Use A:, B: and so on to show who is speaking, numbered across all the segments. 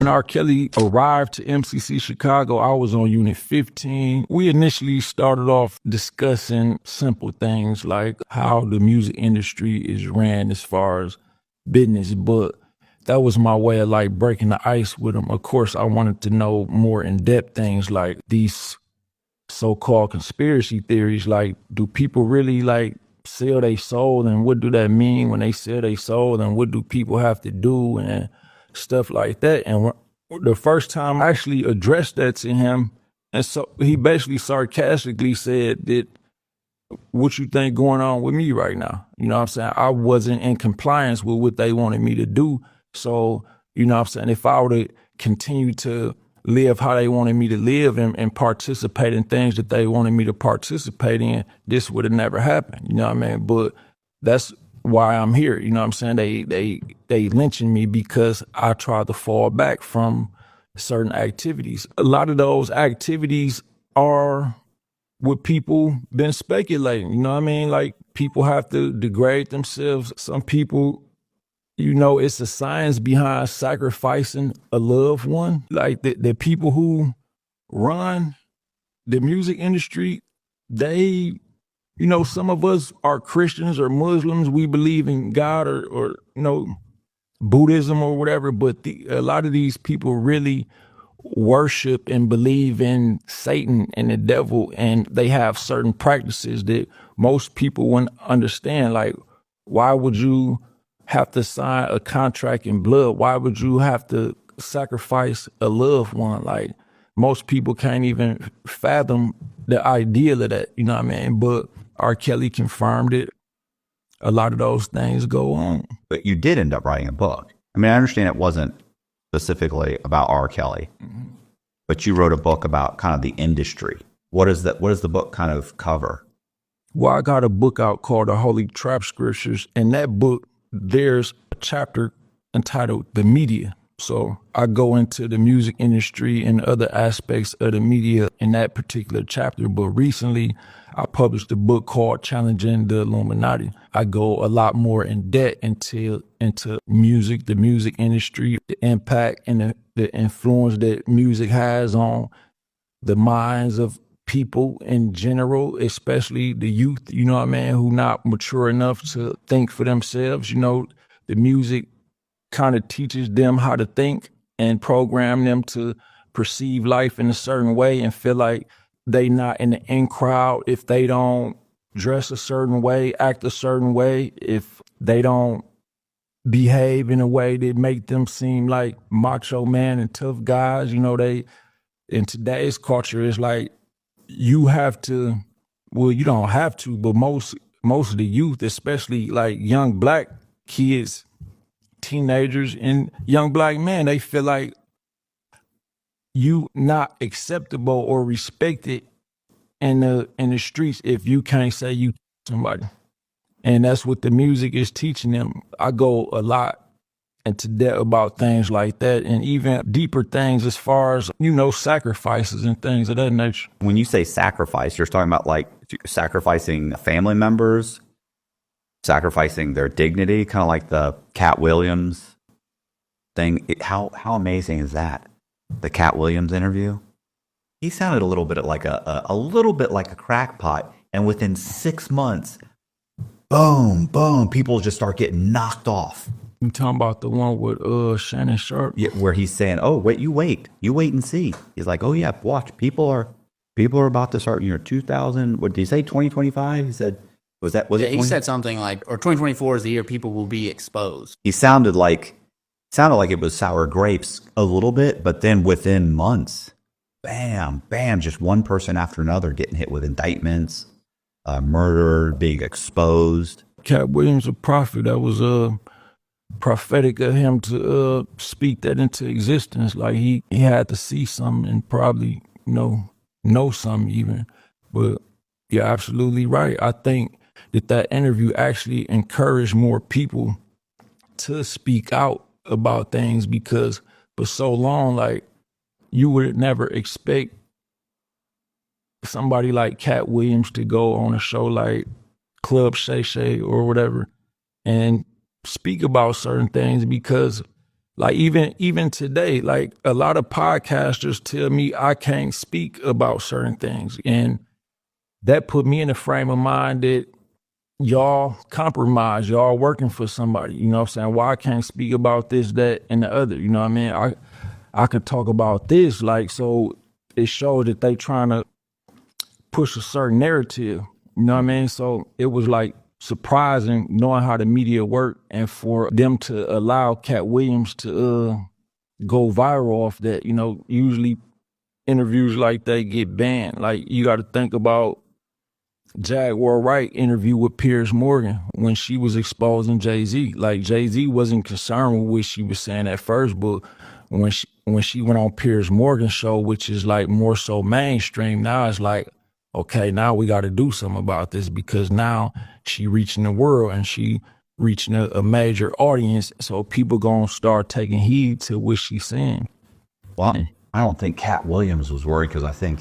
A: When R. Kelly arrived to MCC Chicago, I was on Unit 15. We initially started off discussing simple things like how the music industry is ran as far as business, but that was my way of like breaking the ice with him. Of course, I wanted to know more in-depth things like these so-called conspiracy theories. Like, do people really like sell their soul, and what do that mean when they sell their soul, and what do people have to do and stuff like that. And the first time I actually addressed that to him, and so he basically sarcastically said that, what you think going on with me right now? You know what I'm saying? I wasn't in compliance with what they wanted me to do. So, you know what I'm saying, if I were to continue to live how they wanted me to live and participate in things that they wanted me to participate in, this would have never happened. You know what I mean? But that's why I'm here. You know what I'm saying? They lynching me because I tried to fall back from certain activities. A lot of those activities are what people been speculating. You know what I mean? Like, people have to degrade themselves. Some people, you know, it's a science behind sacrificing a loved one. Like the people who run the music industry, they, you know, some of us are Christians or Muslims. We believe in God or you know, Buddhism or whatever. But a lot of these people really worship and believe in Satan and the devil, and they have certain practices that most people wouldn't understand. Like, why would you have to sign a contract in blood? Why would you have to sacrifice a loved one? Like, most people can't even fathom the idea of that, you know what I mean? But R. Kelly confirmed it. A lot of those things go on.
B: But you did end up writing a book. I mean, I understand it wasn't specifically about R. Kelly, but you wrote a book about kind of the industry. What does the book kind of cover?
A: Well, I got a book out called The Holy Trap Scriptures. In that book, there's a chapter entitled The Media. So I go into the music industry and other aspects of the media in that particular chapter. But recently, I published a book called Challenging the Illuminati. I go a lot more in depth into music, the music industry, the impact and the influence that music has on the minds of people in general, especially the youth, you know what I mean, who not mature enough to think for themselves. You know, the music kind of teaches them how to think and program them to perceive life in a certain way and feel like they not in the in crowd if they don't dress a certain way, act a certain way, if they don't behave in a way that make them seem like macho man and tough guys. You know, they, in today's culture, it's like you have to, well, you don't have to, but most of the youth, especially like young black kids, teenagers and young black men, they feel like you not acceptable or respected in the streets if you can't say you somebody. And that's what the music is teaching them. I go a lot into depth about things like that, and even deeper things as far as, you know, sacrifices and things of that nature.
B: When you say sacrifice, you're talking about like sacrificing family members, sacrificing their dignity, kind of like the Cat Williams thing. How amazing is that? The Cat Williams interview. He sounded a little bit like a little bit like a crackpot, and within 6 months, boom, boom, people just start getting knocked off.
A: You talking about the one with Shannon Sharp?
B: Yeah, where he's saying, "Oh, wait, you wait and see." He's like, "Oh yeah, watch. People are about to start. 2000. What did he say? 2025." He said, "Was it?"
C: He said something like, or 2024 is the year people will be exposed.
B: He sounded like it was sour grapes a little bit, but then within months, bam, bam, just one person after another getting hit with indictments, murder, being exposed.
A: Cat Williams, a prophet. That was prophetic of him to speak that into existence. Like he had to see something and probably know something even. But you're absolutely right. I think that interview actually encouraged more people to speak out about things, because for so long, like, you would never expect somebody like Cat Williams to go on a show like Club Shay Shay or whatever and speak about certain things, because Like even today, like a lot of podcasters tell me I can't speak about certain things. And that put me in a frame of mind that y'all compromise, y'all working for somebody, you know what I'm saying? Why I can't speak about this, that, and the other, you know what I mean? I could talk about this, like, so it shows that they trying to push a certain narrative, you know what I mean? So it was like surprising knowing how the media work and for them to allow Cat Williams to go viral off that. You know, usually interviews like that get banned. Like you got to think about Jaguar Wright interview with Piers Morgan when she was exposing Jay-Z. Like Jay-Z wasn't concerned with what she was saying at first, but when she went on Piers Morgan's show, which is like more so mainstream, now it's like, okay, now we got to do something about this because now she reaching the world and she reaching a major audience. So people gonna start taking heed to what she's saying.
B: Well, I don't think Cat Williams was worried because I think,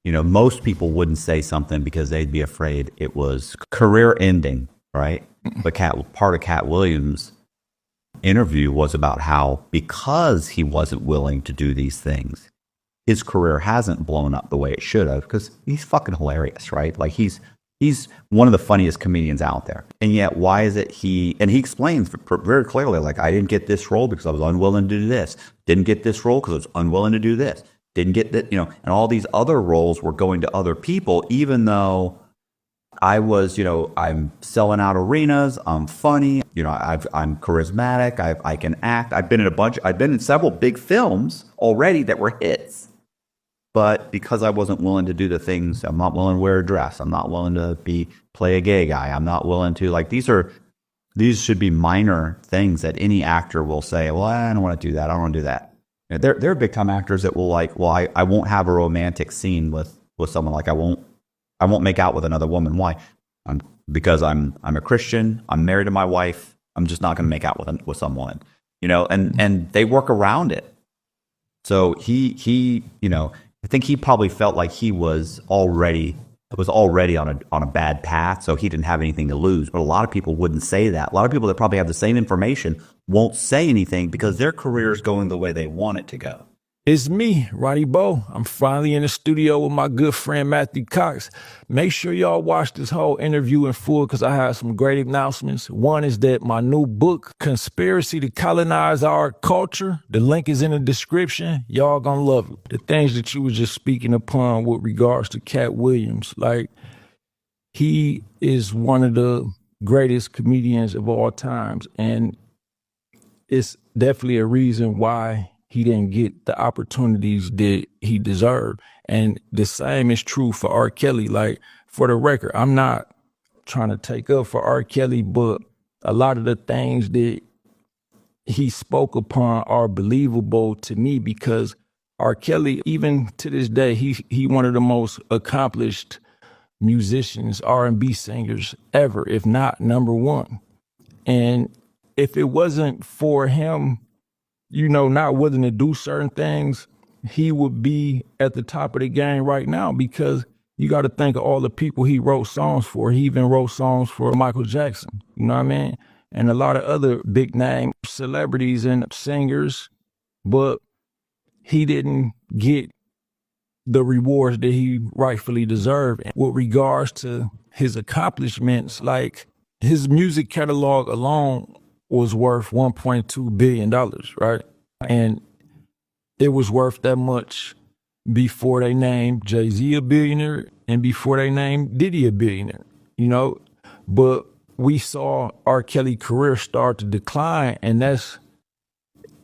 B: most people wouldn't say something because they'd be afraid it was career ending, right? But part of Cat Williams' interview was about how because he wasn't willing to do these things, his career hasn't blown up the way it should have because he's fucking hilarious, right? Like he's one of the funniest comedians out there. And yet why is it he explains very clearly, like, I didn't get this role because I was unwilling to do this. Didn't get this role because I was unwilling to do this. Didn't get that, and all these other roles were going to other people, even though I was, I'm selling out arenas. I'm funny. I'm charismatic. I can act. I've been in several big films already that were hits. But because I wasn't willing to do the things, I'm not willing to wear a dress. I'm not willing to play a gay guy. I'm not willing to, like, these should be minor things that any actor will say, well, I don't want to do that. I don't want to do that. There are big time actors that will like, well, I won't have a romantic scene with someone. Like I won't make out with another woman. Why? Because I'm a Christian. I'm married to my wife. I'm just not going to make out with someone, and they work around it. So he, I think he probably felt like he was already on a bad path, so he didn't have anything to lose. But a lot of people wouldn't say that. A lot of people that probably have the same information won't say anything because their career is going the way they want it to go.
A: It's me, Ronnie Bo. I'm finally in the studio with my good friend Matthew Cox. Make sure y'all watch this whole interview in full because I have some great announcements. One is that my new book, Conspiracy to Colonize Our Culture, the link is in the description. Y'all gonna love it. The things that you was just speaking upon with regards to Cat Williams, like he is one of the greatest comedians of all times, and it's definitely a reason why he didn't get the opportunities that he deserved. And the same is true for R. Kelly. Like, for the record, I'm not trying to take up for R. Kelly, but a lot of the things that he spoke upon are believable to me because R. Kelly, even to this day, he one of the most accomplished musicians, R&B singers ever, if not number one. And if it wasn't for him, not willing to do certain things, he would be at the top of the game right now because you got to think of all the people he wrote songs for. He even wrote songs for Michael Jackson, you know what I mean? And a lot of other big name celebrities and singers, but he didn't get the rewards that he rightfully deserved. And with regards to his accomplishments, like his music catalog alone was worth $1.2 billion, right? And it was worth that much before they named Jay-Z a billionaire and before they named Diddy a billionaire, But we saw R. Kelly's career start to decline, and that's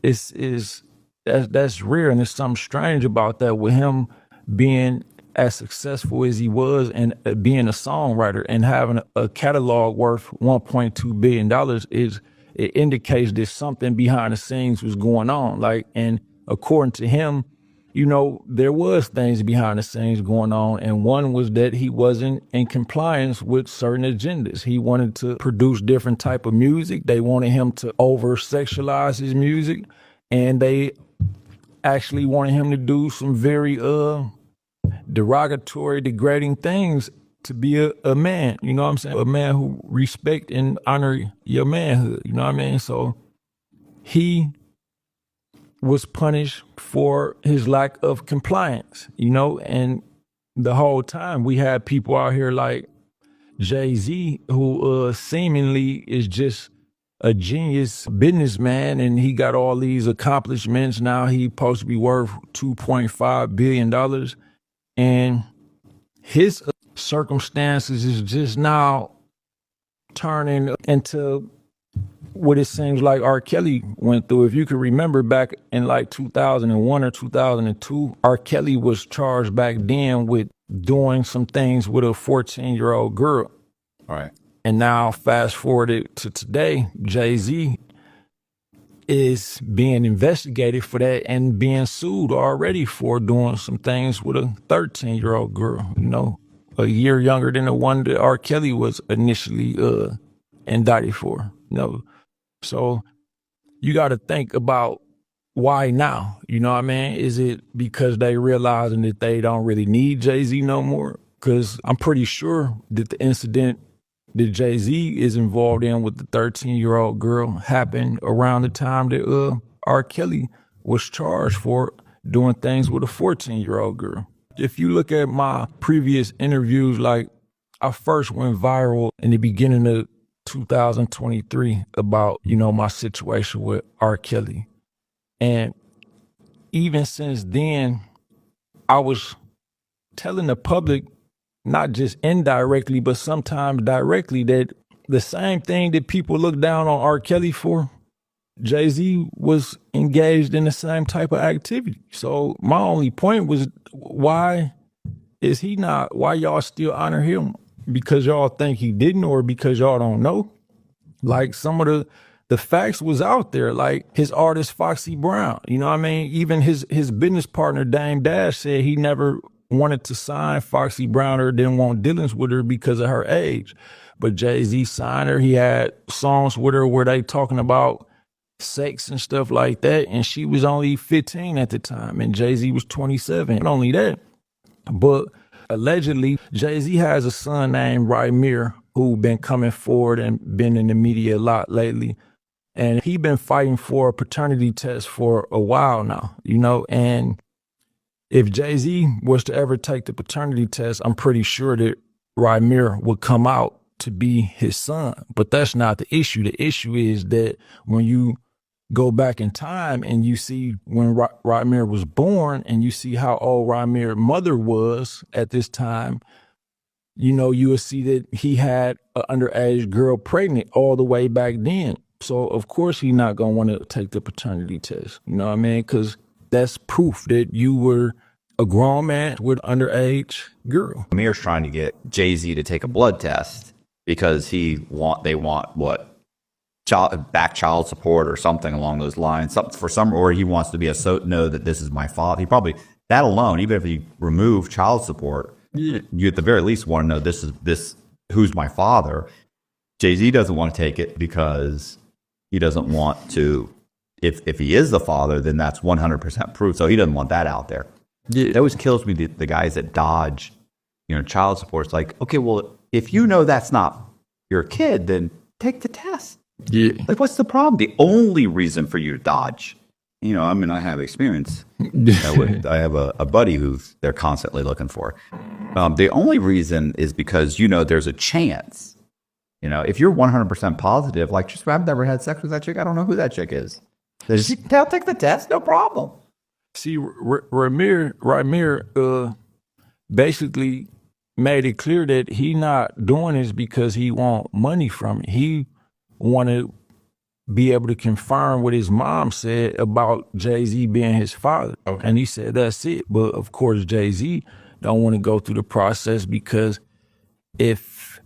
A: rare, and there's something strange about that with him being as successful as he was and being a songwriter and having a catalog worth $1.2 billion it indicates that something behind the scenes was going on. Like, and according to him, there was things behind the scenes going on. And one was that he wasn't in compliance with certain agendas. He wanted to produce different type of music. They wanted him to over sexualize his music. And they actually wanted him to do some very derogatory, degrading things to be a man, you know what I'm saying? A man who respect and honor your manhood, you know what I mean? So he was punished for his lack of compliance, you know, and the whole time we had people out here like Jay-Z, who seemingly is just a genius businessman, and he got all these accomplishments. Now he supposed to be worth $2.5 billion. And his circumstances is just now turning into what it seems like R. Kelly went through. If you could remember back in like 2001 or 2002, R. Kelly was charged back then with doing some things with a 14-year-old girl.
B: All right.
A: And now fast forwarded to today, Jay-Z is being investigated for that and being sued already for doing some things with a 13-year-old girl, you know, a year younger than the one that R. Kelly was initially indicted for, you know. So you got to think about why now, you know what I mean? Is it because they realizing that they don't really need Jay-Z no more? Because I'm pretty sure that the incident that Jay-Z is involved in with the 13-year-old girl happened around the time that R. Kelly was charged for doing things with a 14-year-old girl. If you look at my previous interviews, like I first went viral in the beginning of 2023 about, you know, my situation with R. Kelly. And even since then, I was telling the public, not just indirectly, but sometimes directly, that the same thing that people look down on R. Kelly for, Jay-Z was engaged in the same type of activity. So my only point was, why y'all still honor him? Because y'all think he didn't, or because y'all don't know? Like some of the facts was out there, like his artist Foxy Brown, you know what I mean? Even his business partner Dame Dash said he never wanted to sign Foxy Brown or didn't want dealings with her because of her age. But Jay-Z signed her. He had songs with her where they talking about sex and stuff like that. And she was only 15 at the time, and Jay-Z was 27. Not only that, but allegedly Jay-Z has a son named Rymir who been coming forward and been in the media a lot lately. And he been fighting for a paternity test for a while now, you know, and if Jay-Z was to ever take the paternity test, I'm pretty sure that Rymir would come out to be his son. But that's not the issue. The issue is that when you go back in time and you see when Rymir was born and you see how old Rymir's mother was at this time, you know, you will see that he had an underage girl pregnant all the way back then. So, of course, he's not going to want to take the paternity test. You know what I mean? Because that's proof that you were a grown man with an underage girl.
B: Amir's trying to get Jay-Z to take a blood test because they want what? Child support or something along those lines. Or he wants to know that this is my father. He probably, that alone, even if he removed child support, you at the very least want to know this who's my father. Jay-Z doesn't want to take it because he doesn't want to, if he is the father, then that's 100% proof. So he doesn't want that out there. Yeah. That always kills me, the guys that dodge, child support. It's like, okay, well, if you know that's not your kid, then take the test.
A: Yeah.
B: Like, what's the problem? The only reason for you to dodge, I have experience. I have a buddy who they're constantly looking for. The only reason is because, there's a chance. If you're 100% positive, like, just I've never had sex with that chick, I don't know who that chick is. I'll take the test, no problem.
A: See, Rymir basically made it clear that he not doing this because he want money from it. He want to be able to confirm what his mom said about Jay-Z being his father. Okay. And he said, that's it. But of course, Jay-Z don't want to go through the process, because if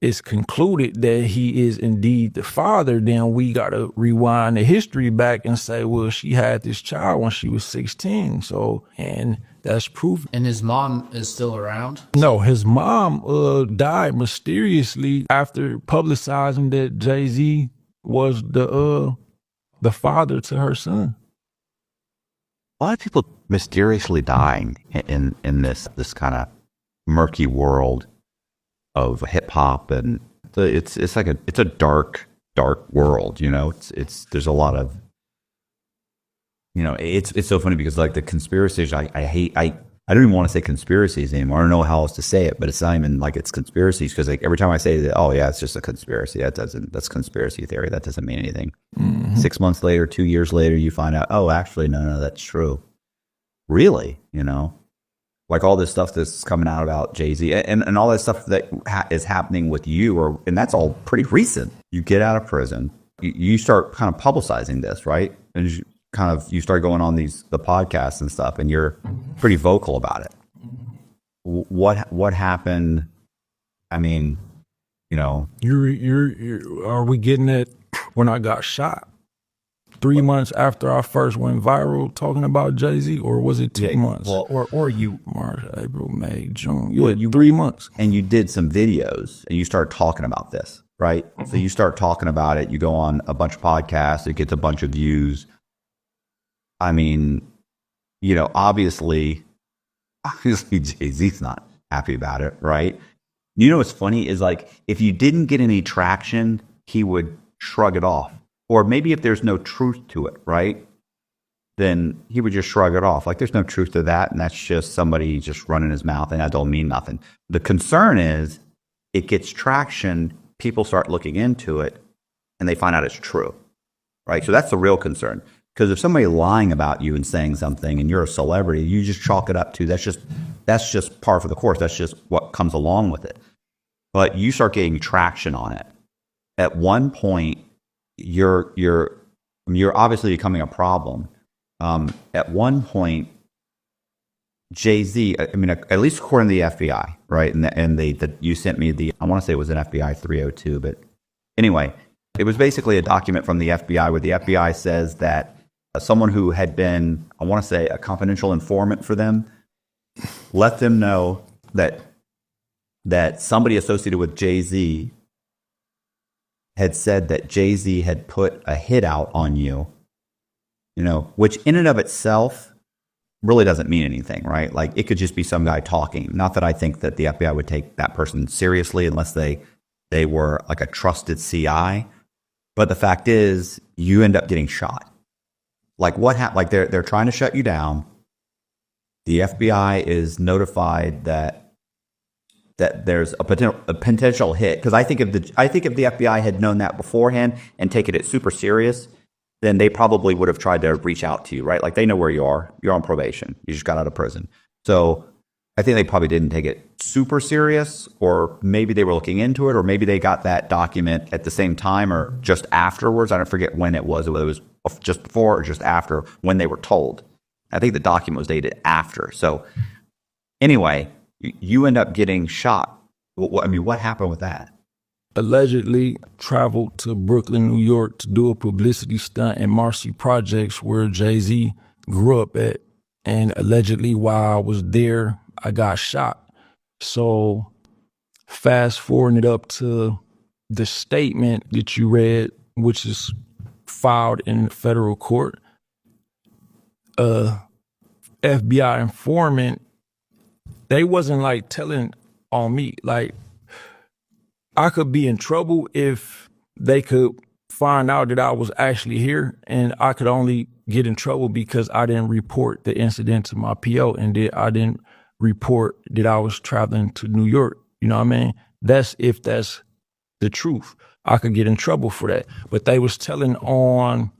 A: it's concluded that he is indeed the father, then we got to rewind the history back and say, well, she had this child when she was 16. So, and that's proof.
C: And his mom is still around?
A: No, his mom died mysteriously after publicizing that Jay-Z was the father to her son.
B: A lot of people mysteriously dying in this kind of murky world of hip hop, and it's a dark world. It's there's a lot of It's so funny because like the conspiracies, I hate, I don't even want to say conspiracies anymore. I don't know how else to say it, but it's not even like it's conspiracies because like every time I say that, oh yeah, it's just a conspiracy. That's conspiracy theory. That doesn't mean anything. 6 months later, 2 years later, you find out, oh, actually, no, that's true. Really, like all this stuff that's coming out about Jay-Z and all that stuff that is happening with you, and that's all pretty recent. You get out of prison, you start kind of publicizing this, right? And you start going on the podcasts and stuff, and you're pretty vocal about it. What happened? I mean,
A: are we getting it when I got shot? 3 months after I first went viral talking about Jay-Z, or was it 2 months?
B: Well, or you
A: March, April, May, June. You had 3 months.
B: And you did some videos and you started talking about this, right? So you start talking about it, you go on a bunch of podcasts, it gets a bunch of views. I mean, obviously Jay-Z's not happy about it, right? What's funny is like, if you didn't get any traction, he would shrug it off. Or maybe if there's no truth to it, right? Then he would just shrug it off. Like there's no truth to that. And that's just somebody just running his mouth and that don't mean nothing. The concern is it gets traction. People start looking into it and they find out it's true, right? So that's the real concern. Because if somebody lying about you and saying something and you're a celebrity, you just chalk it up to that's just par for the course. That's just what comes along with it. But you start getting traction on it. At one point, you're obviously becoming a problem. At one point, Jay-Z, I mean, at least according to the FBI, right? And you sent me I want to say it was an FBI 302, but anyway, it was basically a document from the FBI where the FBI says that someone who had been, I want to say, a confidential informant for them, let them know that somebody associated with Jay-Z had said that Jay-Z had put a hit out on you, which in and of itself really doesn't mean anything, right? Like it could just be some guy talking. Not that I think that the FBI would take that person seriously unless they were like a trusted CI. But the fact is, you end up getting shot. Like what happened? Like they're trying to shut you down. The FBI is notified that there's a potential hit, because I think if the FBI had known that beforehand and taken it super serious, then they probably would have tried to reach out to you, right? Like they know where you are. You're on probation. You just got out of prison. So I think they probably didn't take it super serious, or maybe they were looking into it, or maybe they got that document at the same time or just afterwards. I don't forget when it was, whether it was just before or just after when they were told. I think the document was dated after. So anyway, you end up getting shot. I mean, what happened with that?
A: Allegedly traveled to Brooklyn, New York to do a publicity stunt in Marcy Projects where Jay-Z grew up at. And allegedly while I was there, I got shot. So fast forwarding it up to the statement that you read, which is filed in federal court, FBI informant, they wasn't like telling on me. Like I could be in trouble if they could find out that I was actually here, and I could only get in trouble because I didn't report the incident to my PO, and I didn't report that I was traveling to New York. You know what I mean? That's if that's the truth. I could get in trouble for that. But they was telling on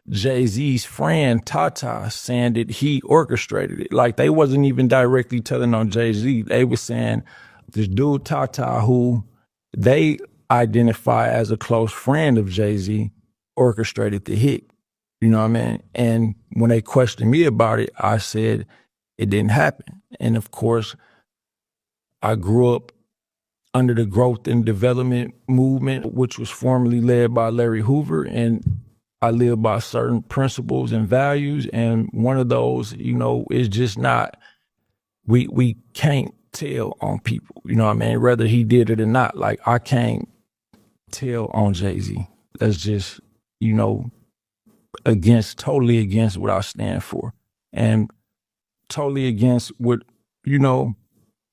A: Jay-Z's friend Tata, saying that he orchestrated it. Like they wasn't even directly telling on Jay-Z. They was saying this dude Tata, who they identify as a close friend of Jay-Z, orchestrated the hit. You know what I mean? And when they questioned me about it, I said it didn't happen. And of course, I grew up under the growth and development movement, which was formerly led by Larry Hoover, and I live by certain principles and values. And one of those, is just not, we can't tell on people, you know what I mean? Whether he did it or not. Like I can't tell on Jay-Z. That's just, totally against what I stand for, and totally against what,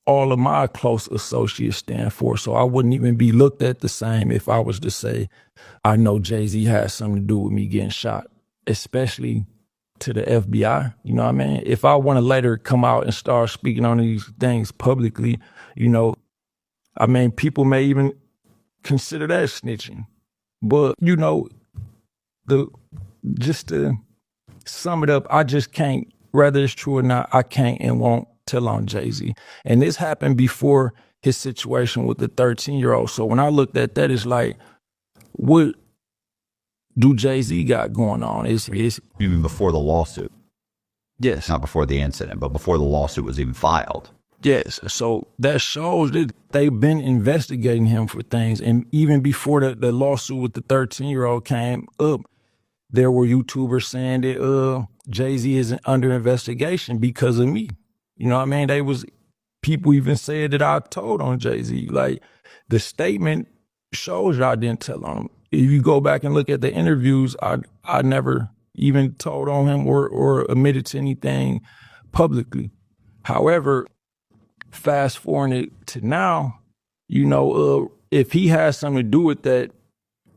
A: all of my close associates stand for. So I wouldn't even be looked at the same if I was to say, I know Jay-Z has something to do with me getting shot, especially to the FBI. You know what I mean? If I want to later come out and start speaking on these things publicly, you know, I mean, people may even consider that snitching. But, you know, just to sum it up, I just can't, whether it's true or not, I can't and won't tell on Jay-Z. And this happened before his situation with the 13-year-old. So when I looked at that, it's like, what do Jay-Z got going on? Is
B: Even before the lawsuit,
A: yes.
B: not before the incident, but before the lawsuit was even filed.
A: Yes. So that shows that they've been investigating him for things. And even before the lawsuit with the 13-year-old came up, there were YouTubers saying that Jay-Z is under investigation because of me. You know what I mean? People even said that I told on Jay-Z. Like, the statement shows that I didn't tell on him. If you go back and look at the interviews, I never even told on him or admitted to anything publicly. However, fast forwarding it to now, you know, if he has something to do with that,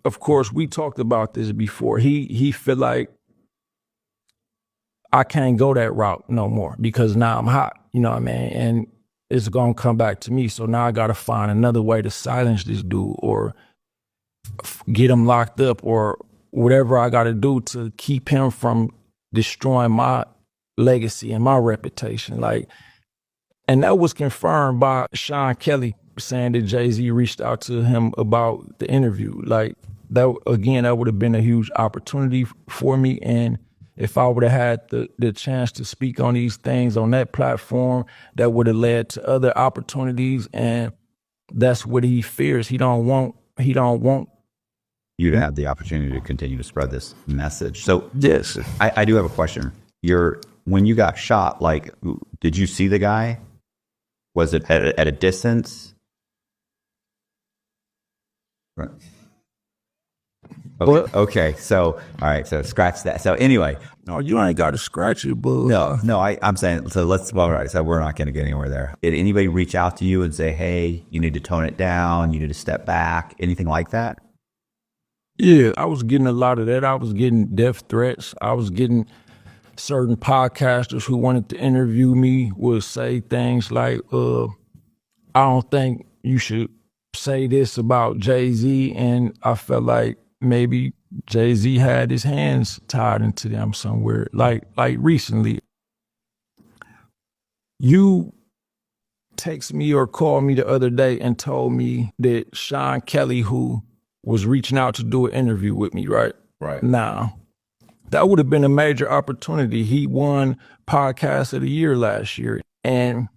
A: of course, we talked about this before. He feel like I can't go that route no more because now I'm hot, you know what I mean? And it's gonna come back to me. So now I gotta find another way to silence this dude or get him locked up or whatever I gotta do to keep him from destroying my legacy and my reputation. Like, and that was confirmed by Sean Kelly saying that Jay-Z reached out to him about the interview. Like, that, again, that would have been a huge opportunity for me. And if I would have had the chance to speak on these things on that platform, that would have led to other opportunities. And that's what he fears. He don't want
B: You to have the opportunity to continue to spread this message. So
A: yes.
B: I do have a question. When you got shot, like, did you see the guy? Was it at a distance? Right. Okay. Okay. So, all right. So scratch that. So anyway.
A: No, you ain't got to scratch it, but
B: No, I'm saying, so all right. So we're not going to get anywhere there. Did anybody reach out to you and say, hey, you need to tone it down, you need to step back, anything like that?
A: Yeah, I was getting a lot of that. I was getting death threats. I was getting certain podcasters who wanted to interview me would say things like, I don't think you should say this about Jay-Z. And I felt like maybe Jay-Z had his hands tied into them somewhere. Like recently, you text me or called me the other day and told me that Sean Kelly, who was reaching out to do an interview with me, right?
B: Right.
A: Now, that would have been a major opportunity. He won Podcast of the Year last year. And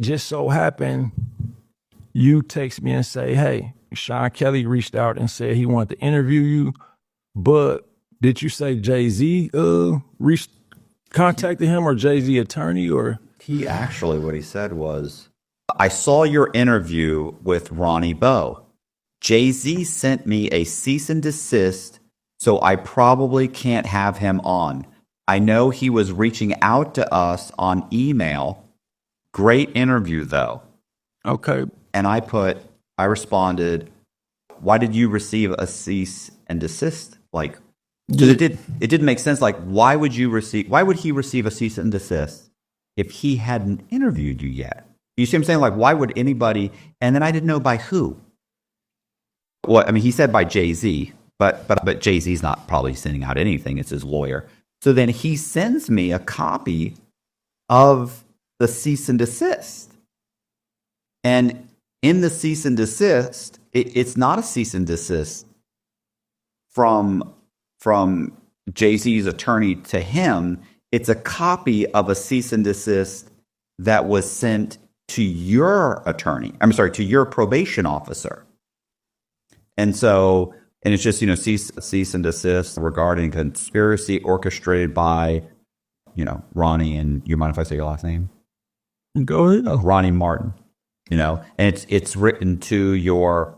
A: just so happened, you text me and say, hey, Sean Kelly reached out and said he wanted to interview you. But did you say Jay-Z contacted him or Jay-Z attorney or?
B: He actually, what he said was, I saw your interview with Ronnie Bo. Jay-Z sent me a cease and desist, so I probably can't have him on. I know he was reaching out to us on email. Great interview, though.
A: Okay.
B: And I responded, why did you receive a cease and desist? Like, because it didn't make sense. Like, why would he receive a cease and desist if he hadn't interviewed you yet? You see what I'm saying? Like, why would anybody? And then I didn't know by who. Well, I mean, he said by Jay-Z, but Jay-Z's not probably sending out anything. It's his lawyer. So then he sends me a copy of the cease and desist. And in the cease and desist, it's not a cease and desist from Jay-Z's attorney to him. It's a copy of a cease and desist that was sent to your attorney. I'm sorry, to your probation officer. And so, and it's just, cease and desist regarding conspiracy orchestrated by, Ronnie, and you mind if I say your last name?
A: Go ahead.
B: Ronnie Martin, and it's written to your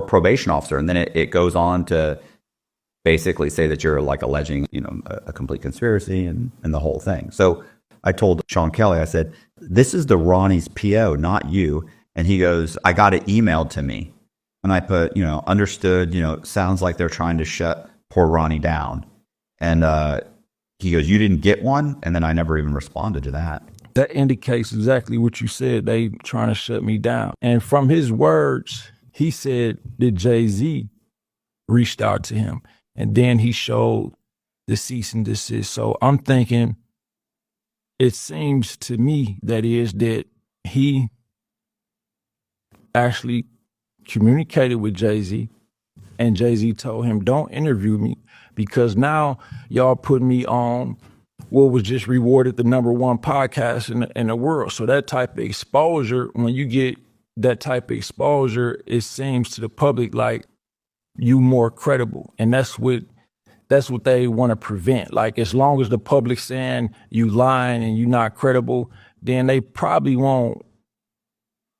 B: probation officer. And then it goes on to basically say that you're like alleging, a complete conspiracy and the whole thing. So I told Sean Kelly, I said, this is the Ronnie's PO, not you. And he goes, I got it emailed to me. And I put, understood, sounds like they're trying to shut poor Ronnie down. And He goes, you didn't get one? And then I never even responded to that.
A: That indicates exactly what you said. They trying to shut me down. And from his words, he said that Jay-Z reached out to him. And then he showed the cease and desist. So I'm thinking, it seems to me that he actually communicated with Jay-Z, and Jay-Z told him, don't interview me because now y'all put me on what was just rewarded the #1 podcast in the world. So that type of exposure, when you get that type of exposure, it seems to the public like you more credible. And that's what they want to prevent. Like, as long as the public saying you lying and you not credible, then they probably won't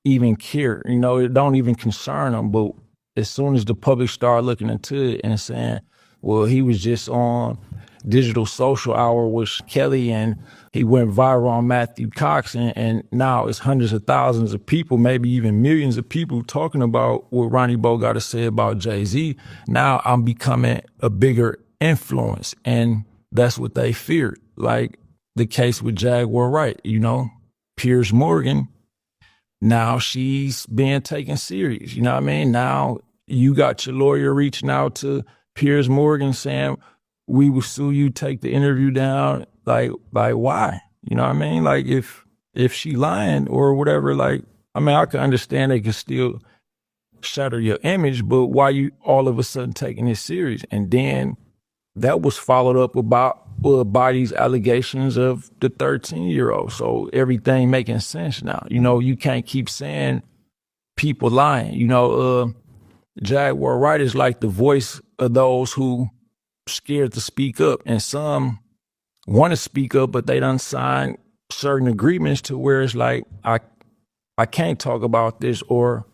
A: even care. You know, it don't even concern them. But as soon as the public start looking into it and saying, well, he was just on Digital Social Hour with Kelly and he went viral on Matthew Cox, and now it's hundreds of thousands of people, maybe even millions of people talking about what Ronnie Bo got to say about Jay-Z. Now I'm becoming a bigger influence, and that's what they feared. Like the case with Jaguar Wright, you know, Piers Morgan, now she's being taken serious. You know what I mean? Now you got your lawyer reaching out to Piers Morgan saying, we will sue you, take the interview down. Like why? You know what I mean? Like if she lying or whatever, like, I mean, I can understand they can still shatter your image, but why you all of a sudden taking it serious? And then that was followed up by these allegations of the 13-year-old. So everything making sense now. You know, you can't keep saying people lying. You know, Jaguar Wright is like the voice of those who scared to speak up, and some want to speak up, but they done sign certain agreements to where it's like, I can't talk about this, or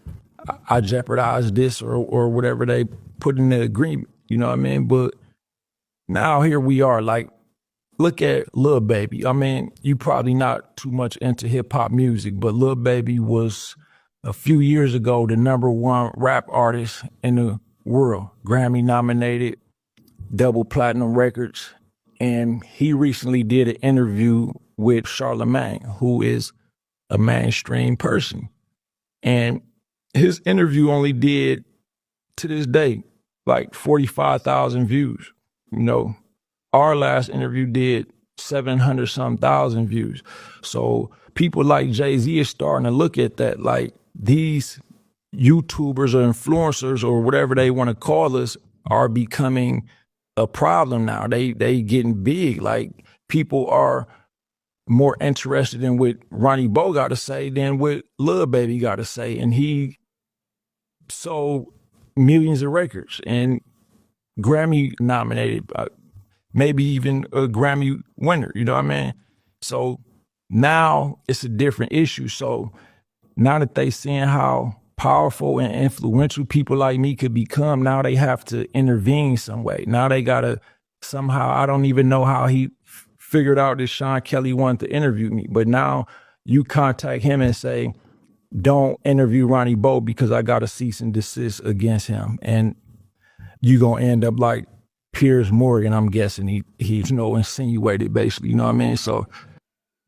A: I jeopardize this, or whatever they put in the agreement. You know what I mean? But now here we are. Like, look at Lil Baby. I mean, you probably not too much into hip hop music, but Lil Baby was a few years ago the #1 rap artist in the world, Grammy nominated, double platinum records. And he recently did an interview with Charlemagne, who is a mainstream person. And his interview only did, to this day, like 45,000 views. You know, our last interview did 700 some thousand views. So people like Jay-Z is starting to look at that, like, these YouTubers or influencers or whatever they want to call us are becoming a problem now. They getting big. Like, people are more interested in what Ronnie Bo got to say than what Lil Baby got to say. And he sold millions of records and Grammy nominated, maybe even a Grammy winner, you know what I mean? So now it's a different issue. So now that they seeing how powerful and influential people like me could become, now they have to intervene some way. Now they gotta somehow, I don't even know how he figured out that Sean Kelly wanted to interview me, but now you contact him and say, don't interview Ronnie Bo because I got a cease and desist against him. And you gonna end up like Piers Morgan, I'm guessing. He's insinuated, basically, you know what I mean? So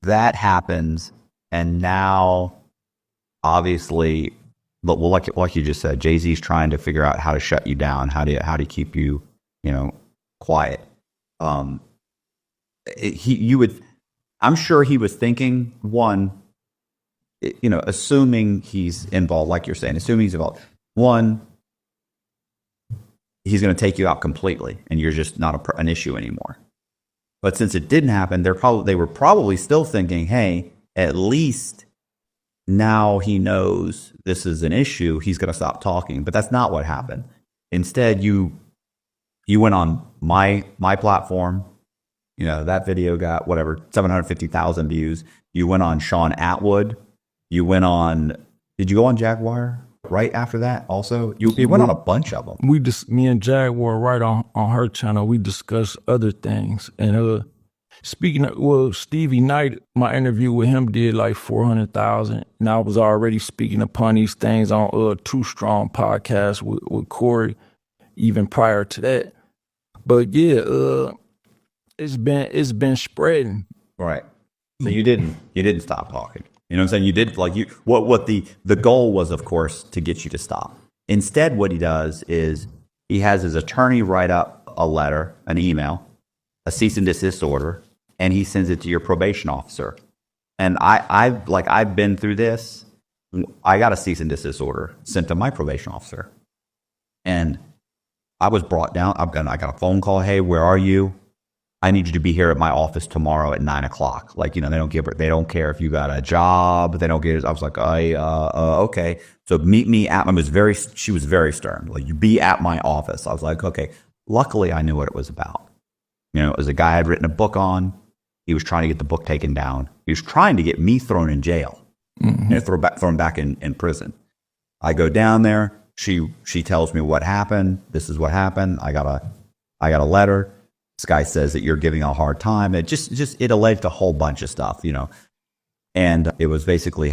B: that happens, and now obviously, well, like you just said, Jay-Z's trying to figure out how to shut you down, how to keep you, quiet. I'm sure he was thinking, one, assuming he's involved, like you're saying, assuming he's involved. One, he's going to take you out completely, and you're just not an issue anymore. But since it didn't happen, they were probably still thinking, hey, at least now he knows this is an issue, he's going to stop talking. But that's not what happened. Instead, you went on my platform. That video got 750,000 views. You went on Sean Atwood. You went on, did you go on Jaguar right after that also? You went on a bunch of them.
A: Me and Jaguar right on her channel, we discussed other things. And speaking of, Stevie Knight, my interview with him did like 400,000. And I was already speaking upon these things on Too Strong podcast with Corey, even prior to that. But yeah, it's been spreading.
B: Right. So you didn't stop talking. You know what I'm saying? You did like you what the goal was, of course, to get you to stop. Instead, what he does is he has his attorney write up a letter, an email, a cease and desist order, and he sends it to your probation officer. And I've been through this. I got a cease and desist order sent to my probation officer, and I was brought down. I got a phone call. Hey, where are you? I need you to be here at my office tomorrow at 9:00. Like, they don't care if you got a job. They don't get. I was like, okay. So meet me at. She was very stern. Like, you be at my office. I was like, okay. Luckily, I knew what it was about. It was a guy I'd written a book on. He was trying to get the book taken down. He was trying to get me thrown in jail, thrown back in prison. I go down there. She tells me what happened. This is what happened. I got a letter. This guy says that you're giving a hard time. It it alleged a whole bunch of stuff, and it was basically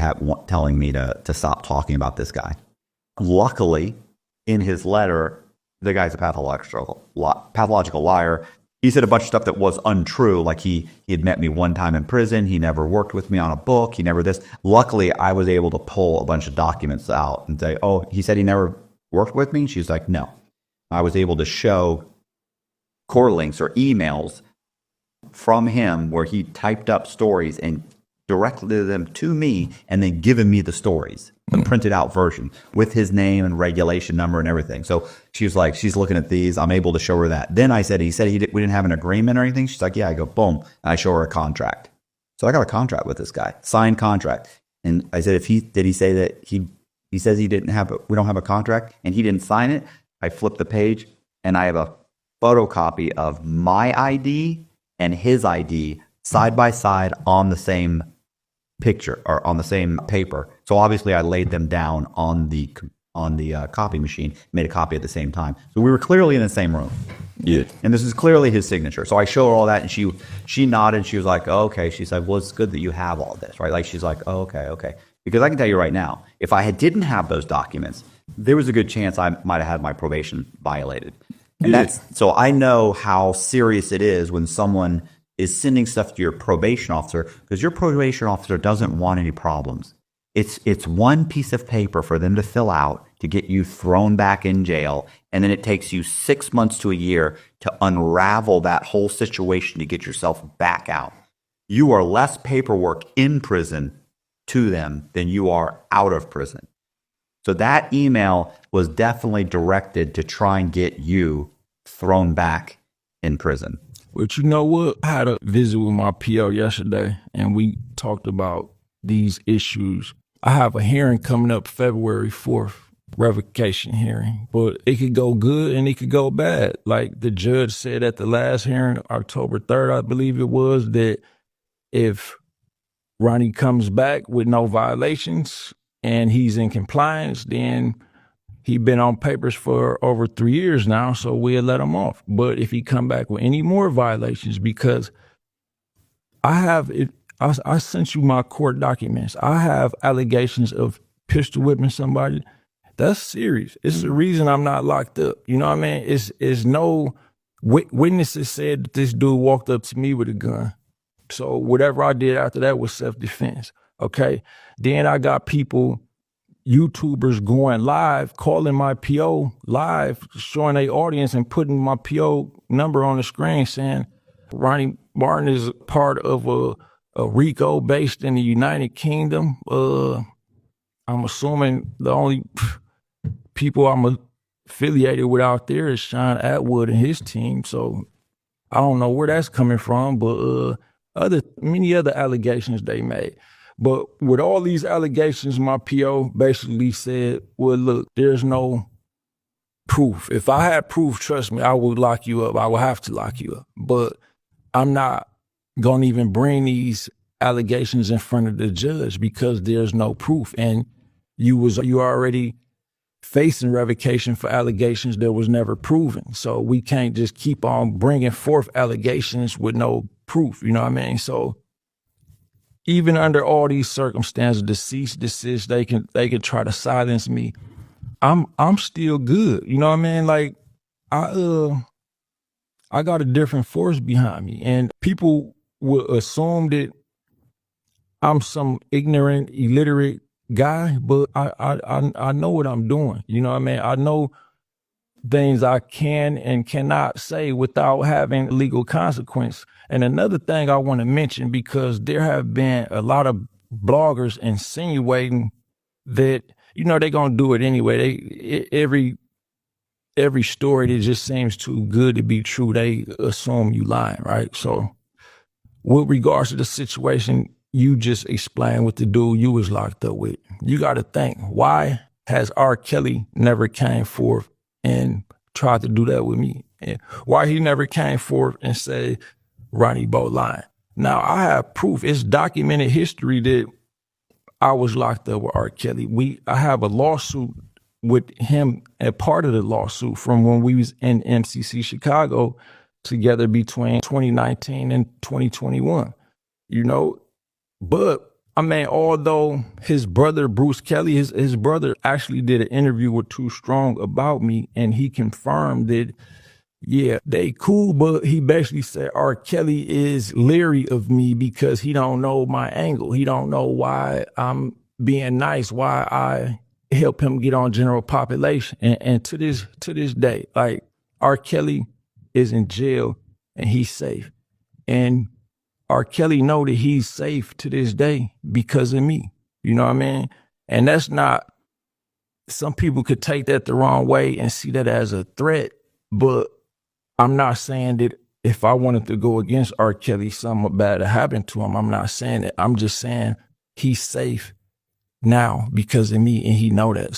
B: telling me to stop talking about this guy. Luckily, in his letter, the guy's a pathological liar. He said a bunch of stuff that was untrue, like he had met me one time in prison. He never worked with me on a book. He never this. Luckily, I was able to pull a bunch of documents out and say, oh, he said he never worked with me? She's like, no. I was able to show core links or emails from him where he typed up stories and directed them to me and then given me the stories, the printed out version with his name and regulation number and everything. So she was like, she's looking at these. I'm able to show her that. Then he said we didn't have an agreement or anything. She's like, yeah. I go, boom. And I show her a contract. So I got a contract with this guy, signed contract. And I said, did he say that he says we don't have a contract and he didn't sign it? I flipped the page and I have a photocopy of my ID and his ID side by side on the same picture or on the same paper. So obviously I laid them down on the copy machine, made a copy at the same time. So we were clearly in the same room.
A: Yeah.
B: And this is clearly his signature. So I show her all that and she nodded. She was like, oh, okay. She said, well, it's good that you have all this, right? Like, she's like, oh, okay. Because I can tell you right now, if I didn't have those documents, there was a good chance I might have had my probation violated. And so I know how serious it is when someone is sending stuff to your probation officer, because your probation officer doesn't want any problems. It's one piece of paper for them to fill out to get you thrown back in jail, and then it takes you 6 months to a year to unravel that whole situation to get yourself back out. You are less paperwork in prison to them than you are out of prison. So that email was definitely directed to try and get you thrown back in prison.
A: But you know what? I had a visit with my PO yesterday, and we talked about these issues. I have a hearing coming up February 4th, revocation hearing, but it could go good and it could go bad. Like the judge said at the last hearing, October 3rd, I believe it was, that if Ronnie comes back with no violations and he's in compliance, then he's been on papers for over 3 years now, so we'll let him off. But if he come back with any more violations, because I sent you my court documents. I have allegations of pistol whipping somebody. That's serious. It's the reason I'm not locked up. You know what I mean? It's no witnesses said that this dude walked up to me with a gun. So whatever I did after that was self-defense. Okay. Then I got people, YouTubers going live, calling my PO live, showing their audience and putting my PO number on the screen saying Ronnie Martin is part of a RICO based in the United Kingdom. I'm assuming the only people I'm affiliated with out there is Sean Atwood and his team. So I don't know where that's coming from, but many other allegations they made. But with all these allegations, my PO basically said, well, look, there's no proof. If I had proof, trust me, I would lock you up. I would have to lock you up. But I'm not going to even bring these allegations in front of the judge because there's no proof. And you already facing revocation for allegations that was never proven. So we can't just keep on bringing forth allegations with no proof. You know what I mean? So even under all these circumstances, the cease, desist, they can try to silence me. I'm still good. You know what I mean? Like I I got a different force behind me. And people will assume that I'm some ignorant, illiterate guy, but I know what I'm doing. You know what I mean? I know things I can and cannot say without having legal consequence. And another thing I want to mention, because there have been a lot of bloggers insinuating that, you know, they're going to do it anyway. Every story that just seems too good to be true, they assume you lying, right? So with regards to the situation you just explained with the dude you was locked up with, you got to think, why has R. Kelly never came forth and tried to do that with me? And why he never came forth and said Ronnie Bo lying? Now, I have proof. It's documented history that I was locked up with R. Kelly. I have a lawsuit with him, a part of the lawsuit from when we was in MCC Chicago together between 2019 and 2021, you know. But I mean, although his brother, Bruce Kelly, his brother actually did an interview with Too Strong about me, and he confirmed that, yeah, they cool, but he basically said R. Kelly is leery of me because he don't know my angle. He don't know why I'm being nice, why I help him get on general population. And to this day, like, R. Kelly is in jail and he's safe. And R. Kelly know that he's safe to this day because of me. You know what I mean? And that's not, some people could take that the wrong way and see that as a threat, but I'm not saying that if I wanted to go against R. Kelly, something bad happened to him. I'm not saying that. I'm just saying he's safe now because of me, and he know that.